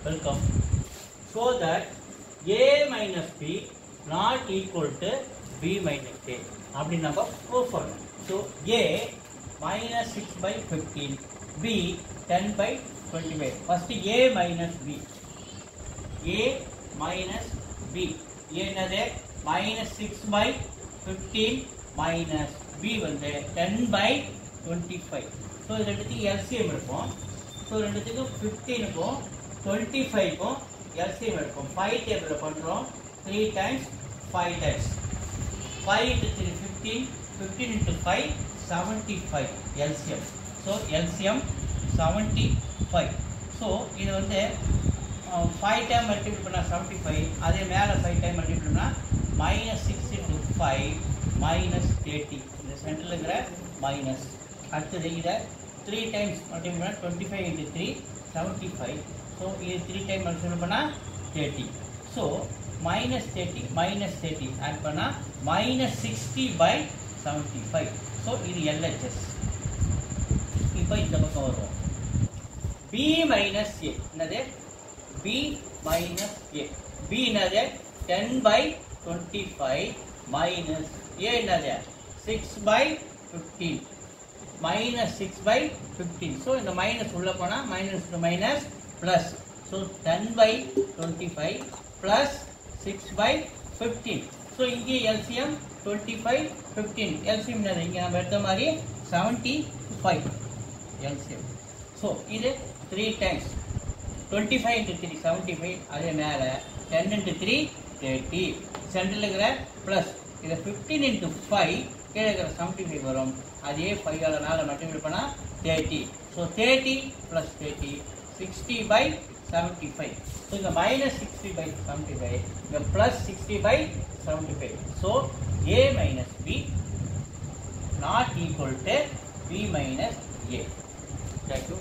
Welcome. So that a minus b not equal to b minus a. அப்படி நம்ம prove பண்ணணும். So a minus 6 by 15, b 10 by 25. First a minus b. a minus b. a என்னது minus 6 by 15 minus b வந்து 10 by 25. So இது ரெண்டுத்துக்கு LCM இருக்கும். So ரெண்டுத்துக்கு 15 க்கும் 25 க்கும் LCM எடுக்கும். 5 டேபிள்ல பண்றோம். 3 times 5 times 5 into 3 15, 15 into 5 75 LCM. So LCM 75. So இது வந்து 5 time multiply பண்ணா 75, அதே மேல 5 time multiply பண்ணா minus 6 into 5 minus 30. இந்த சென்டர்ல இருக்கிற மைனஸ். அடுத்து இத 3 times multiply பண்ணா 25 into 3 75. So இது 3 time multiply பண்ணா 30. So minus 30 add பண்ணா minus 60 by 75. So இது LHS. இப்போ இந்த பக்கம் வருவோம். B minus A என்னது B minus A. B என்னது 10 by 25 minus A என்னது 6 by 15 minus 6 by 15. So இந்த minus உள்ள போனா minus to minus plus. So 10 by 25 plus 6 by 15. So இங்கே LCM 25 15. LCM என்னது இங்க நம்ம எடுத்த மாதிரி 75 LCM. So இது 3 times 25 into 3 75, அதே மேல 10 into 3 30. சென்டர்ல இருக்கிற பிளஸ் இது 15 into 5 கீழே இருக்கிற 75 வரும். அதே 5 ஆல நால மல்டிப்ளை பண்ணா 30. So 30 plus 30 60 by 75. So the minus 60 by 75, the plus 60 by 75. So A minus B not equal to B minus A. Thank you.